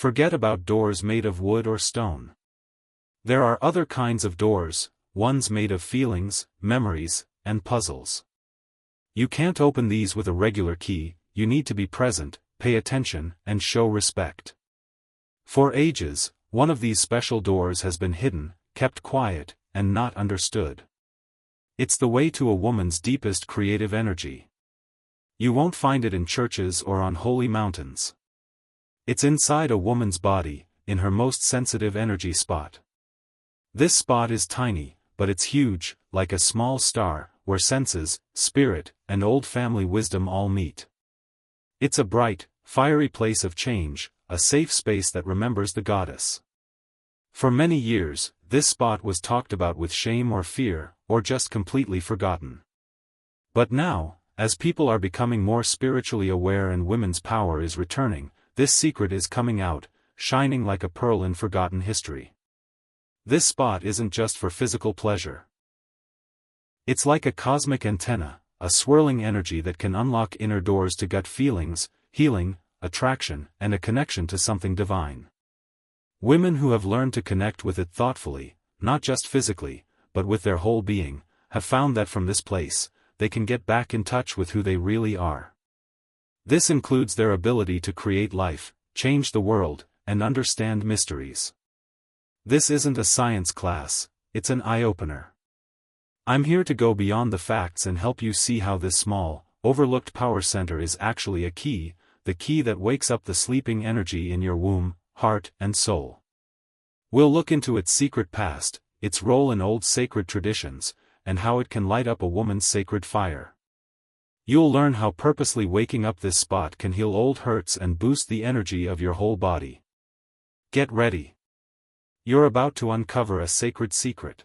Forget about doors made of wood or stone. There are other kinds of doors, ones made of feelings, memories, and puzzles. You can't open these with a regular key, you need to be present, pay attention, and show respect. For ages, one of these special doors has been hidden, kept quiet, and not understood. It's the way to a woman's deepest creative energy. You won't find it in churches or on holy mountains. It's inside a woman's body, in her most sensitive energy spot. This spot is tiny, but it's huge, like a small star, where senses, spirit, and old family wisdom all meet. It's a bright, fiery place of change, a safe space that remembers the goddess. For many years, this spot was talked about with shame or fear, or just completely forgotten. But now, as people are becoming more spiritually aware and women's power is returning, this secret is coming out, shining like a pearl in forgotten history. This spot isn't just for physical pleasure. It's like a cosmic antenna, a swirling energy that can unlock inner doors to gut feelings, healing, attraction, and a connection to something divine. Women who have learned to connect with it thoughtfully, not just physically, but with their whole being, have found that from this place, they can get back in touch with who they really are. This includes their ability to create life, change the world, and understand mysteries. This isn't a science class, it's an eye-opener. I'm here to go beyond the facts and help you see how this small, overlooked power center is actually a key, the key that wakes up the sleeping energy in your womb, heart, and soul. We'll look into its secret past, its role in old sacred traditions, and how it can light up a woman's sacred fire. You'll learn how purposely waking up this spot can heal old hurts and boost the energy of your whole body. Get ready. You're about to uncover a sacred secret.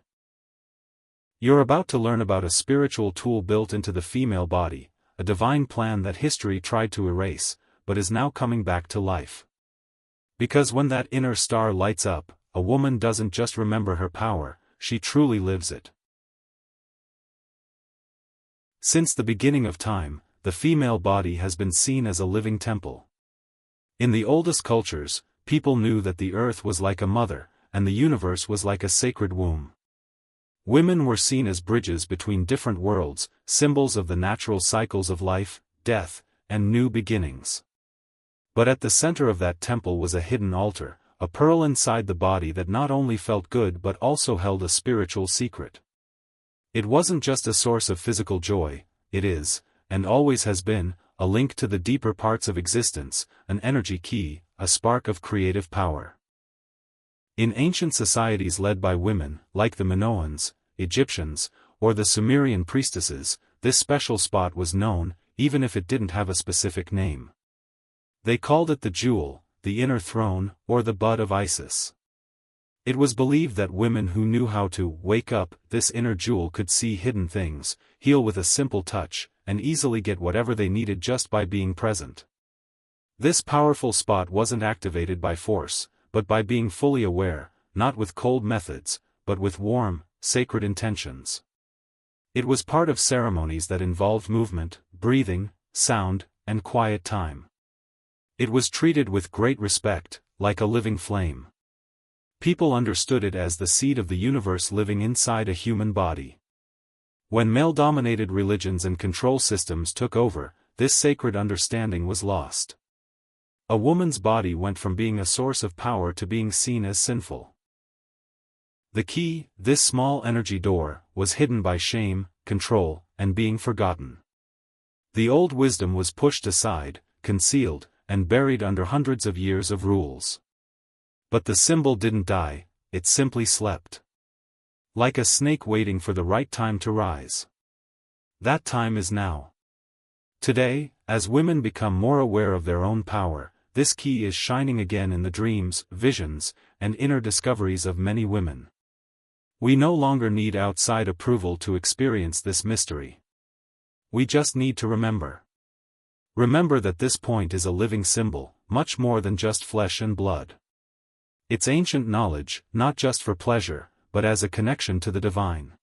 You're about to learn about a spiritual tool built into the female body, a divine plan that history tried to erase, but is now coming back to life. Because when that inner star lights up, a woman doesn't just remember her power, she truly lives it. Since the beginning of time, the female body has been seen as a living temple. In the oldest cultures, people knew that the earth was like a mother, and the universe was like a sacred womb. Women were seen as bridges between different worlds, symbols of the natural cycles of life, death, and new beginnings. But at the center of that temple was a hidden altar, a pearl inside the body that not only felt good but also held a spiritual secret. It wasn't just a source of physical joy, it is, and always has been, a link to the deeper parts of existence, an energy key, a spark of creative power. In ancient societies led by women, like the Minoans, Egyptians, or the Sumerian priestesses, this special spot was known, even if it didn't have a specific name. They called it the jewel, the inner throne, or the bud of Isis. It was believed that women who knew how to wake up this inner jewel could see hidden things, heal with a simple touch, and easily get whatever they needed just by being present. This powerful spot wasn't activated by force, but by being fully aware, not with cold methods, but with warm, sacred intentions. It was part of ceremonies that involved movement, breathing, sound, and quiet time. It was treated with great respect, like a living flame. People understood it as the seed of the universe living inside a human body. When male-dominated religions and control systems took over, this sacred understanding was lost. A woman's body went from being a source of power to being seen as sinful. The key, this small energy door, was hidden by shame, control, and being forgotten. The old wisdom was pushed aside, concealed, and buried under hundreds of years of rules. But the symbol didn't die, it simply slept. Like a snake waiting for the right time to rise. That time is now. Today, as women become more aware of their own power, this key is shining again in the dreams, visions, and inner discoveries of many women. We no longer need outside approval to experience this mystery. We just need to remember. Remember that this point is a living symbol, much more than just flesh and blood. It's ancient knowledge, not just for pleasure, but as a connection to the divine.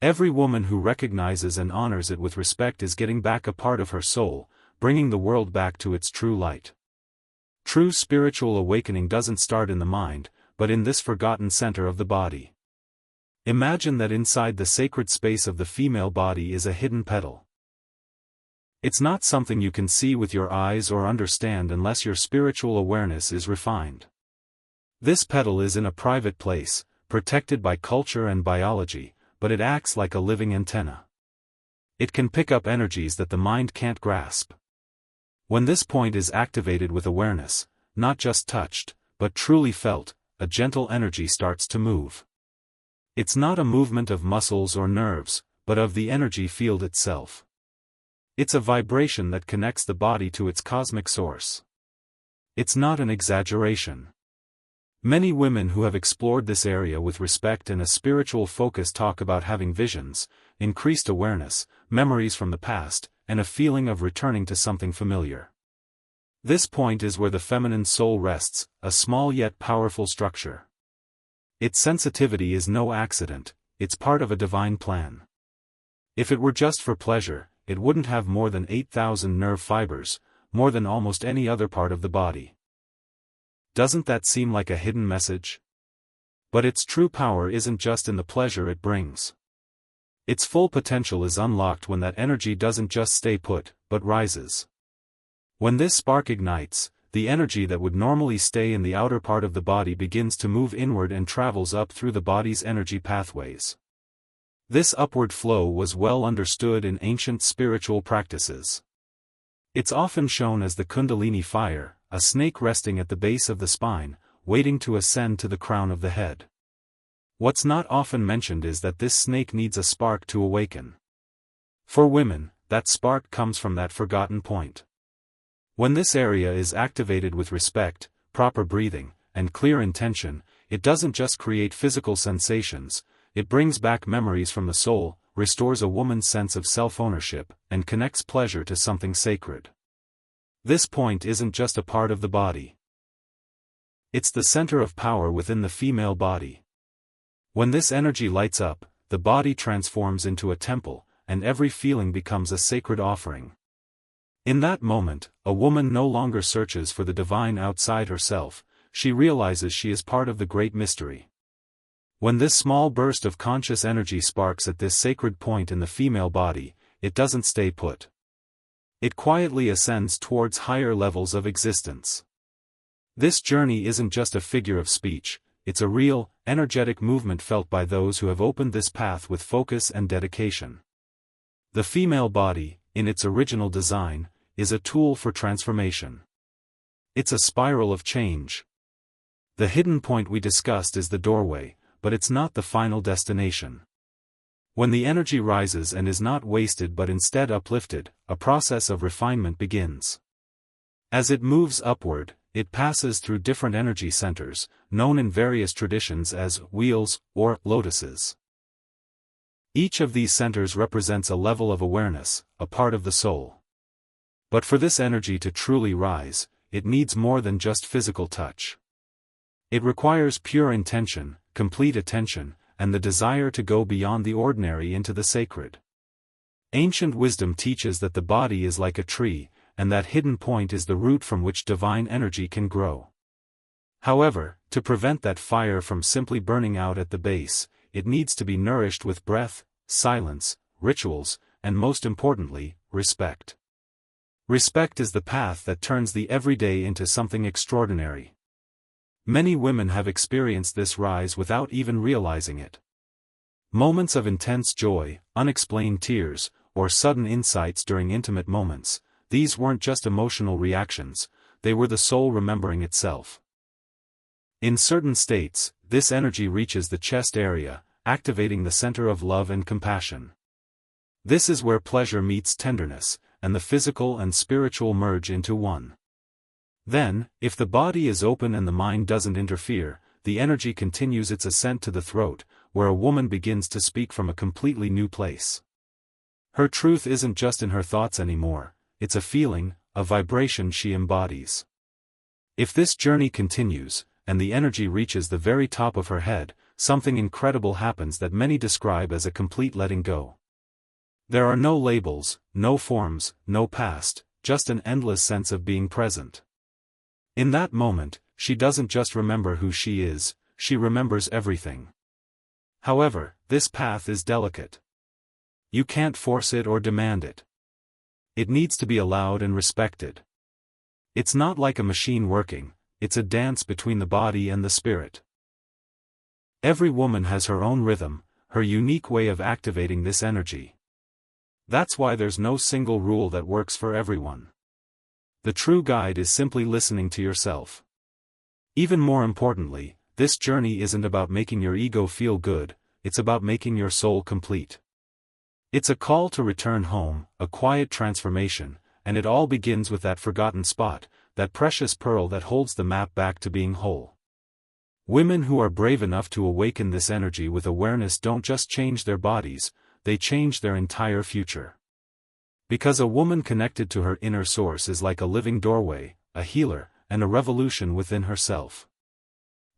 Every woman who recognizes and honors it with respect is getting back a part of her soul, bringing the world back to its true light. True spiritual awakening doesn't start in the mind, but in this forgotten center of the body. Imagine that inside the sacred space of the female body is a hidden petal. It's not something you can see with your eyes or understand unless your spiritual awareness is refined. This petal is in a private place, protected by culture and biology, but it acts like a living antenna. It can pick up energies that the mind can't grasp. When this point is activated with awareness, not just touched, but truly felt, a gentle energy starts to move. It's not a movement of muscles or nerves, but of the energy field itself. It's a vibration that connects the body to its cosmic source. It's not an exaggeration. Many women who have explored this area with respect and a spiritual focus talk about having visions, increased awareness, memories from the past, and a feeling of returning to something familiar. This point is where the feminine soul rests, a small yet powerful structure. Its sensitivity is no accident, it's part of a divine plan. If it were just for pleasure, it wouldn't have more than 8,000 nerve fibers, more than almost any other part of the body. Doesn't that seem like a hidden message? But its true power isn't just in the pleasure it brings. Its full potential is unlocked when that energy doesn't just stay put, but rises. When this spark ignites, the energy that would normally stay in the outer part of the body begins to move inward and travels up through the body's energy pathways. This upward flow was well understood in ancient spiritual practices. It's often shown as the Kundalini fire, a snake resting at the base of the spine, waiting to ascend to the crown of the head. What's not often mentioned is that this snake needs a spark to awaken. For women, that spark comes from that forgotten point. When this area is activated with respect, proper breathing, and clear intention, it doesn't just create physical sensations, it brings back memories from the soul, restores a woman's sense of self-ownership, and connects pleasure to something sacred. This point isn't just a part of the body. It's the center of power within the female body. When this energy lights up, the body transforms into a temple, and every feeling becomes a sacred offering. In that moment, a woman no longer searches for the divine outside herself, she realizes she is part of the great mystery. When this small burst of conscious energy sparks at this sacred point in the female body, it doesn't stay put. It quietly ascends towards higher levels of existence. This journey isn't just a figure of speech, it's a real, energetic movement felt by those who have opened this path with focus and dedication. The female body, in its original design, is a tool for transformation. It's a spiral of change. The hidden point we discussed is the doorway, but it's not the final destination. When the energy rises and is not wasted but instead uplifted, a process of refinement begins. As it moves upward, it passes through different energy centers, known in various traditions as wheels or lotuses. Each of these centers represents a level of awareness, a part of the soul. But for this energy to truly rise, it needs more than just physical touch. It requires pure intention, complete attention, and the desire to go beyond the ordinary into the sacred. Ancient wisdom teaches that the body is like a tree, and that hidden point is the root from which divine energy can grow. However, to prevent that fire from simply burning out at the base, it needs to be nourished with breath, silence, rituals, and most importantly, respect. Respect is the path that turns the everyday into something extraordinary. Many women have experienced this rise without even realizing it. Moments of intense joy, unexplained tears, or sudden insights during intimate moments, these weren't just emotional reactions, they were the soul remembering itself. In certain states, this energy reaches the chest area, activating the center of love and compassion. This is where pleasure meets tenderness, and the physical and spiritual merge into one. Then, if the body is open and the mind doesn't interfere, the energy continues its ascent to the throat, where a woman begins to speak from a completely new place. Her truth isn't just in her thoughts anymore, it's a feeling, a vibration she embodies. If this journey continues, and the energy reaches the very top of her head, something incredible happens that many describe as a complete letting go. There are no labels, no forms, no past, just an endless sense of being present. In that moment, she doesn't just remember who she is, she remembers everything. However, this path is delicate. You can't force it or demand it. It needs to be allowed and respected. It's not like a machine working, it's a dance between the body and the spirit. Every woman has her own rhythm, her unique way of activating this energy. That's why there's no single rule that works for everyone. The true guide is simply listening to yourself. Even more importantly, this journey isn't about making your ego feel good, it's about making your soul complete. It's a call to return home, a quiet transformation, and it all begins with that forgotten spot, that precious pearl that holds the map back to being whole. Women who are brave enough to awaken this energy with awareness don't just change their bodies, they change their entire future. Because a woman connected to her inner source is like a living doorway, a healer, and a revolution within herself.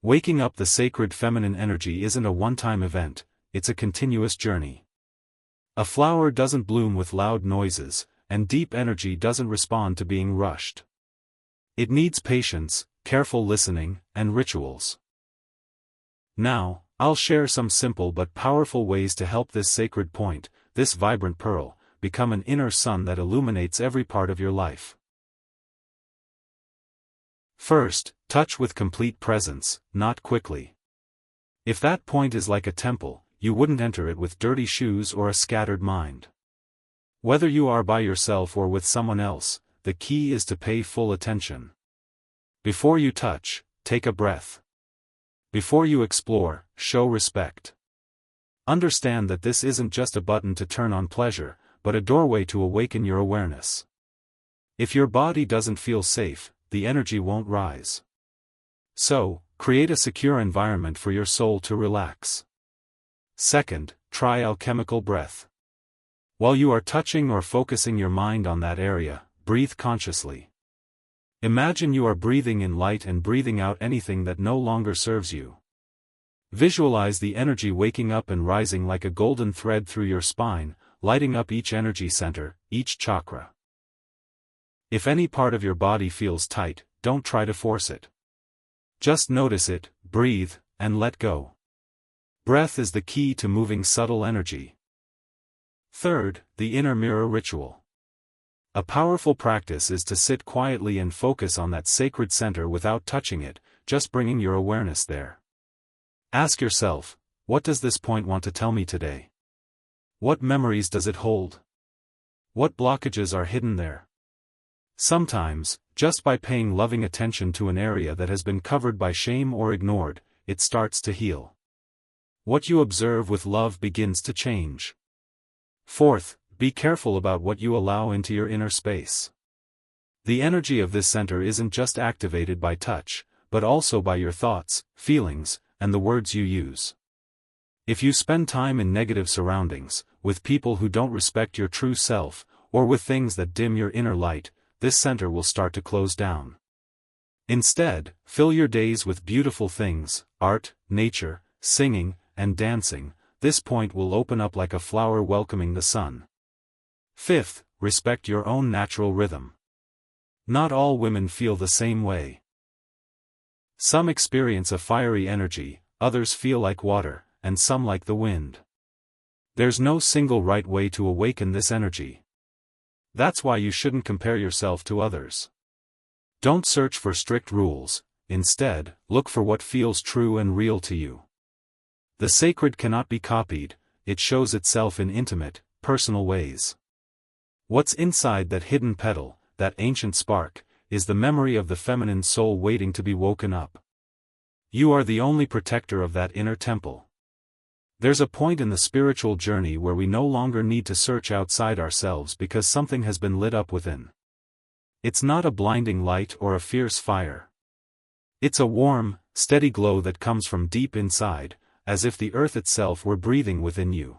Waking up the sacred feminine energy isn't a one-time event, it's a continuous journey. A flower doesn't bloom with loud noises, and deep energy doesn't respond to being rushed. It needs patience, careful listening, and rituals. Now, I'll share some simple but powerful ways to help this sacred point, this vibrant pearl, become an inner sun that illuminates every part of your life. First, touch with complete presence, not quickly. If that point is like a temple, you wouldn't enter it with dirty shoes or a scattered mind. Whether you are by yourself or with someone else, the key is to pay full attention. Before you touch, take a breath. Before you explore, show respect. Understand that this isn't just a button to turn on pleasure, but a doorway to awaken your awareness. If your body doesn't feel safe, the energy won't rise. So, create a secure environment for your soul to relax. Second, try alchemical breath. While you are touching or focusing your mind on that area, breathe consciously. Imagine you are breathing in light and breathing out anything that no longer serves you. Visualize the energy waking up and rising like a golden thread through your spine, lighting up each energy center, each chakra. If any part of your body feels tight, don't try to force it. Just notice it, breathe, and let go. Breath is the key to moving subtle energy. Third, the inner mirror ritual. A powerful practice is to sit quietly and focus on that sacred center without touching it, just bringing your awareness there. Ask yourself, what does this point want to tell me today? What memories does it hold? What blockages are hidden there? Sometimes, just by paying loving attention to an area that has been covered by shame or ignored, it starts to heal. What you observe with love begins to change. Fourth, be careful about what you allow into your inner space. The energy of this center isn't just activated by touch, but also by your thoughts, feelings, and the words you use. If you spend time in negative surroundings, with people who don't respect your true self, or with things that dim your inner light, this center will start to close down. Instead, fill your days with beautiful things, art, nature, singing, and dancing. This point will open up like a flower welcoming the sun. Fifth, respect your own natural rhythm. Not all women feel the same way. Some experience a fiery energy, others feel like water, and some like the wind. There's no single right way to awaken this energy. That's why you shouldn't compare yourself to others. Don't search for strict rules, instead, look for what feels true and real to you. The sacred cannot be copied, it shows itself in intimate, personal ways. What's inside that hidden petal, that ancient spark, is the memory of the feminine soul waiting to be woken up. You are the only protector of that inner temple. There's a point in the spiritual journey where we no longer need to search outside ourselves because something has been lit up within. It's not a blinding light or a fierce fire. It's a warm, steady glow that comes from deep inside, as if the earth itself were breathing within you.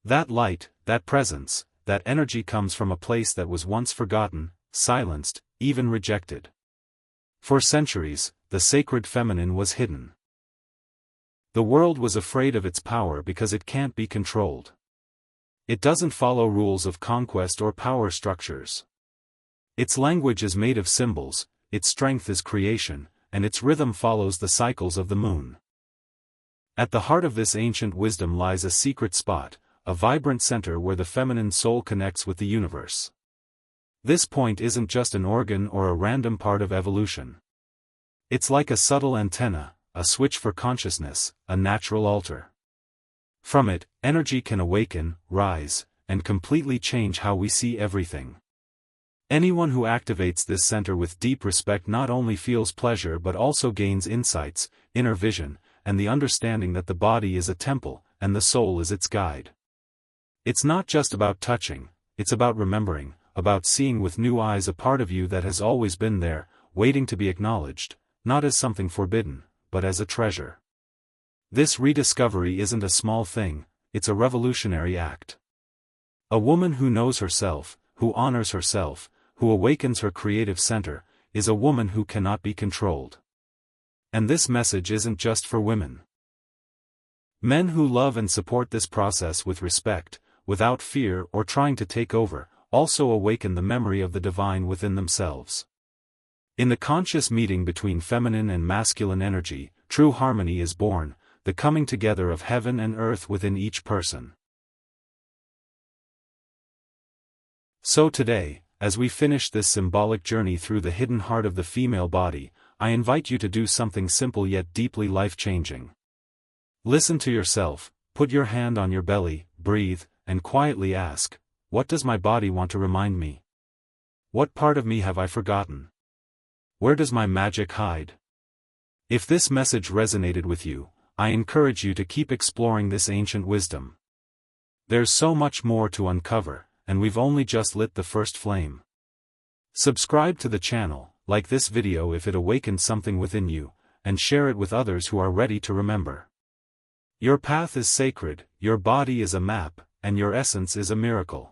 That light, that presence, that energy comes from a place that was once forgotten, silenced, even rejected. For centuries, the sacred feminine was hidden. The world was afraid of its power because it can't be controlled. It doesn't follow rules of conquest or power structures. Its language is made of symbols, its strength is creation, and its rhythm follows the cycles of the moon. At the heart of this ancient wisdom lies a secret spot, a vibrant center where the feminine soul connects with the universe. This point isn't just an organ or a random part of evolution. It's like a subtle antenna, a switch for consciousness, a natural altar. From it, energy can awaken, rise, and completely change how we see everything. Anyone who activates this center with deep respect not only feels pleasure but also gains insights, inner vision, and the understanding that the body is a temple, and the soul is its guide. It's not just about touching, it's about remembering, about seeing with new eyes a part of you that has always been there, waiting to be acknowledged, not as something forbidden, but as a treasure. This rediscovery isn't a small thing, it's a revolutionary act. A woman who knows herself, who honors herself, who awakens her creative center, is a woman who cannot be controlled. And this message isn't just for women. Men who love and support this process with respect, without fear or trying to take over, also awaken the memory of the divine within themselves. In the conscious meeting between feminine and masculine energy, true harmony is born, the coming together of heaven and earth within each person. So today, as we finish this symbolic journey through the hidden heart of the female body, I invite you to do something simple yet deeply life-changing. Listen to yourself, put your hand on your belly, breathe, and quietly ask, what does my body want to remind me? What part of me have I forgotten? Where does my magic hide? If this message resonated with you, I encourage you to keep exploring this ancient wisdom. There's so much more to uncover, and we've only just lit the first flame. Subscribe to the channel, like this video if it awakened something within you, and share it with others who are ready to remember. Your path is sacred, your body is a map, and your essence is a miracle.